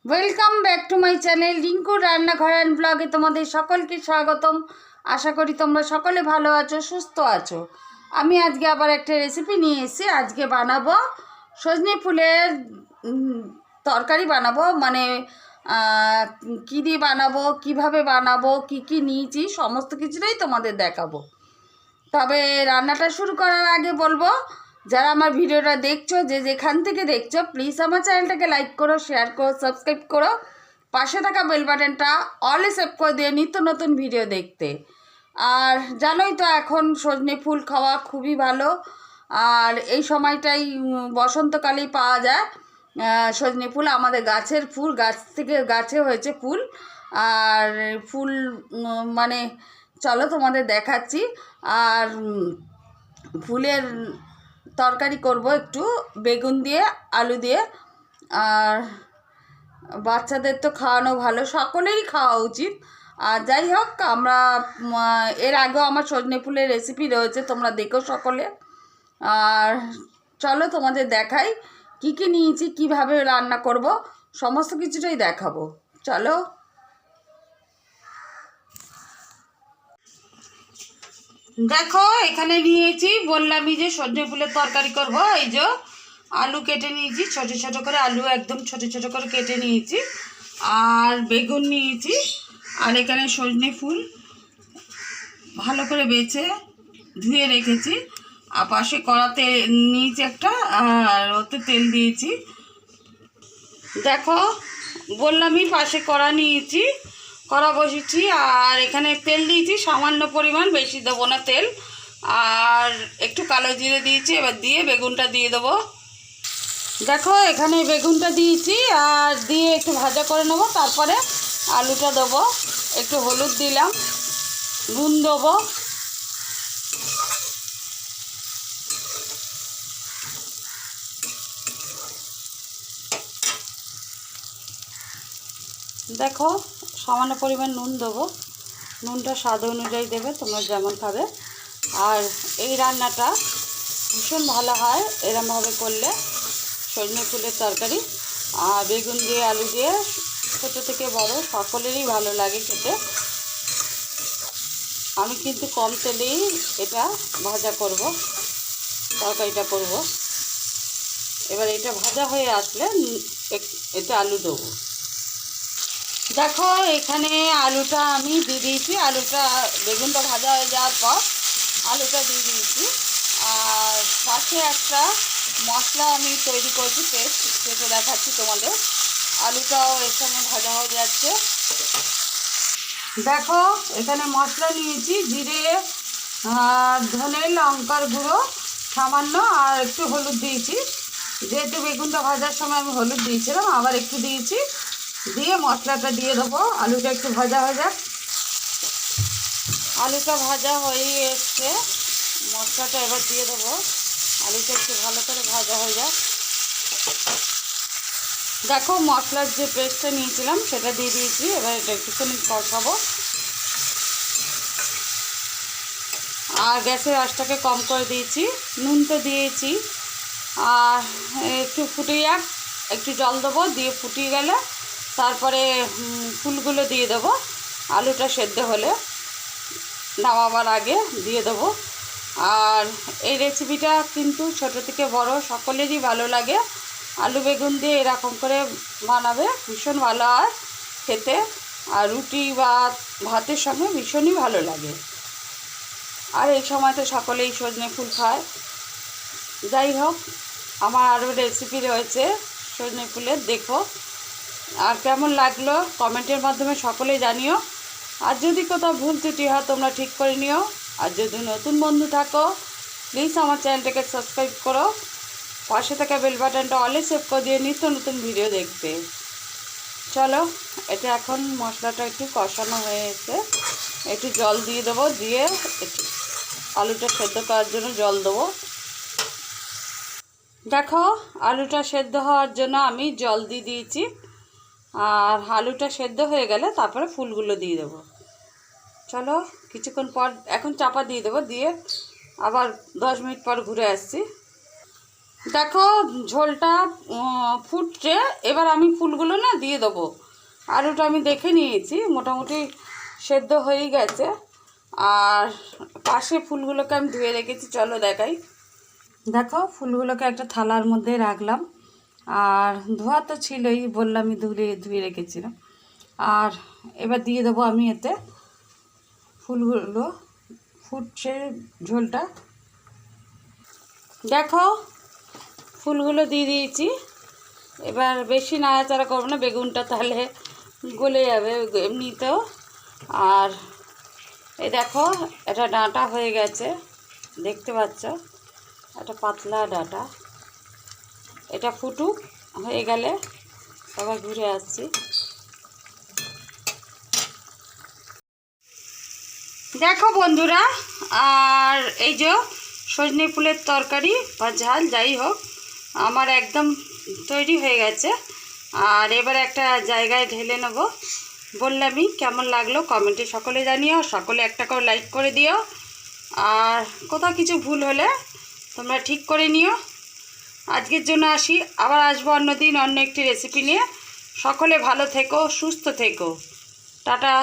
Welcome back to my channel রিঙ্কুর রান্নাঘর and ব্লগে তোমাদের সকলকে স্বাগতম। আশা করি তোমরা সকলে ভালো আছো, সুস্থ আছো। আমি আজকে আবার একটা রেসিপি নিয়ে এসেছি। আজকে বানাবো সজনে ফুলের তরকারি বানাবো, মানে কী দিয়ে বানাবো, কিভাবে বানাবো, কি কি নিয়েছি সমস্ত কিছুটাই তোমাদের দেখাবো। তবে রান্নাটা শুরু করার আগে বলবো, যারা আমার ভিডিওটা দেখছো, যে যেখান থেকে দেখছো, প্লিজ আমার চ্যানেলটাকে লাইক করো, শেয়ার করো, সাবস্ক্রাইব করো, পাশে থাকা বেল বাটনটা অলে সেভ করে দিয়ে নিত্য নতুন ভিডিও দেখতে। আর জানোই তো এখন সজনে ফুল খাওয়া খুবই ভালো, আর এই সময়টাই বসন্তকালেই পাওয়া যায় সজনে ফুল। আমাদের গাছের ফুল, গাছ থেকে গাছে হয়েছে ফুল। আর ফুল মানে চলো তোমাদের দেখাচ্ছি। আর ফুলের তরকারি করব একটু বেগুন দিয়ে, আলু দিয়ে। আর বাচ্চাদের তো খাওয়ানো ভালো, সকলেরই খাওয়া উচিত। আর যাই হোক, আমরা এর আগেও আমার সজনে ফুলের রেসিপি রয়েছে, তোমরা দেখো সকলে। আর চলো তোমাদের দেখাই কি কি নিয়েছি, কিভাবে রান্না করব, সমস্ত কিছুটাই দেখাবো। চলো। দেখো এখানে নিয়েছি, বললামই যে সজনে ফুলের তরকারি করব। এই যে আলু কেটে নিয়েছি, ছোট ছোট করে আলু একদম ছোট ছোট করে কেটে নিয়েছি। আর বেগুন নিয়েছি। আর এখানে সজনে ফুল ভালো করে বেছে ধুয়ে রেখেছি। আর পাশে কড়াতে নিয়েছি একটা, আর ওতে তেল দিয়েছি। দেখো বললামই পাশে কড়া নিয়েছি, কড়া বসেছি। আর এখানে তেল দিয়েছি সামান্য পরিমাণ, বেশি দেবো না তেল। আর একটু কালো জিরে দিয়েছি, এবার দিয়ে বেগুনটা দিয়ে দেবো। দেখো এখানে বেগুনটা দিয়েছি, আর দিয়ে একটু ভাজা করে নেবো। তারপরে আলুটা দেবো, একটু হলুদ দিলাম, নুন দেবো। দেখো সামান্য পরিমাণ নুন দেবো, নুনটা স্বাদ অনুযায়ী দেবে, তোমরা যেমন খাবে। আর এই রান্নাটা ভীষণ ভালো হয় এরমভাবে করলে, সজনে ফুলের তরকারি। আর বেগুন দিয়ে আলু দিয়ে ছোটো থেকে বড় সকলেরই ভালো লাগে খেতে। আমি কিন্তু কম তেলেই এটা ভাজা করব, তরকারিটা করব। এবার এটা ভাজা হয়ে আসলে এটা আলু দেবো। দেখো এখানে আলুটা আমি দিয়ে দিয়েছি, আলুটা বেগুনটা ভাজা হয়ে যাওয়ার পর আলুটা দিয়ে দিয়েছি। আর পাশে একটা মশলা আমি তৈরি করেছি, পেস্ট, সেটা দেখাচ্ছি তোমাদের। আলুটাও এর সঙ্গে ভাজা হয়ে যাচ্ছে। দেখো এখানে মশলা নিয়েছি, জিরে, ধনে, লঙ্কার গুঁড়ো সামান্য, আর একটু হলুদ দিয়েছি। যেহেতু বেগুনটা ভাজার সময় আমি হলুদ দিয়েছিলাম, আবার একটু দিয়েছি। দিয়ে মশলাটা দিয়ে দেবো। আলুটা একটু ভাজা হয়ে যাক। আলুটা ভাজা হয়ে এসছে, মশলাটা এবার দিয়ে দেবো। আলুটা একটু ভালো করে ভাজা হয়ে যাক। দেখো মশলার যে পেস্টটা নিয়েছিলাম সেটা দিয়ে দিয়েছি। এবার এটা একটুখানি কষাবো। আর গ্যাসের আঁচটাকে কম করে দিয়েছি, নুন তো দিয়েছি। আর একটু ফুটে যাক, একটু জল দেবো, দিয়ে ফুটিয়ে গেলে তারপরে ফুলগুলো দিয়ে দেবো। আলুটা সেদ্ধ হলে নামাবার আগে দিয়ে দেবো। আর এই রেসিপিটা কিন্তু ছোট থেকে বড় সকলেরই ভালো লাগে। আলু বেগুন দিয়ে এরকম করে বানাবে, ভীষণ ভালো হয় খেতে। আর রুটি বা ভাতের সঙ্গে ভীষণই ভালো লাগে। আর এই সময় তো সকলেই সজনে ফুল খায়। যাই হোক, আমার আরও রেসিপি রয়েছে সজনে ফুলের, দেখো। আর কেমন লাগলো কমেন্টের মাধ্যমে সকলেই জানিও। আর যদি কোথাও ভুল ত্রুটি হয় তোমরা ঠিক করে নিও। আর যদি নতুন বন্ধু থাকো প্লিজ আমার চ্যানেলটাকে সাবস্ক্রাইব করো, পাশে থাকা বেল বাটনটা অলে সেভ করে দিয়ে নিত্য নতুন ভিডিও দেখতে। চলো, এটা এখন মশলাটা একটু কষানো হয়ে এসে একটু জল দিয়ে দেবো, দিয়ে একটু আলুটা সেদ্ধ করার জন্য জল দেবো। দেখো আলুটা সেদ্ধ হওয়ার জন্য আমি জল দিয়ে দিয়েছি। আর আলুটা সেদ্ধ হয়ে গেলে তারপরে ফুলগুলো দিয়ে দেবো। চলো কিছুক্ষণ পর এখন চাপা দিয়ে দেবো, দিয়ে আবার 10 মিনিট পর ঘুরে আসছি। দেখো ঝোলটা ফুটছে, এবার আমি ফুলগুলো না দিয়ে দেবো। আলুটা আমি দেখে নিয়েছি মোটামুটি সেদ্ধ হয়ে গেছে, আর পাশে ফুলগুলোকে আমি ধুয়ে রেখেছি, চলো দেখাই। দেখো ফুলগুলোকে একটা থালার মধ্যে রাখলাম, আর ধোয়া তো ছিলই, বললামই ধুয়ে রেখেছিলাম। আর এবার দিয়ে দেবো আমি এতে ফুলগুলো, ফুটছে ঝোলটা। দেখো ফুলগুলো দিয়ে দিয়েছি, এবার বেশি নাড়াচাড়া করবো না, বেগুনটা তাহলে গলে যাবে এমনিতেও। আর এই দেখো এটা ডাঁটা হয়ে গেছে, দেখতে পাচ্ছ, একটা পাতলা ডাঁটা। এটা ফুটুক, হয়ে গেলে আবার ঘুরে আসছি। দেখো বন্ধুরা, আর এই যে সজনে ফুলের তরকারি বা ঝাল যাই হোক আমার একদম তৈরি হয়ে গেছে। আর এবার একটা জায়গায় ঢেলে নেব। বললামই, কেমন লাগলো কমেন্টে সকলে জানিও, সকলে একটা করে লাইক করে দিও। আর কোথাও কিছু ভুল হলে তোমরা ঠিক করে নিও। আজকের জন্য আসি, আবার আসবো অন্য দিন অন্য একটি রেসিপি নিয়ে। সকলে ভালো থেকো, সুস্থ থেকো, টাটা।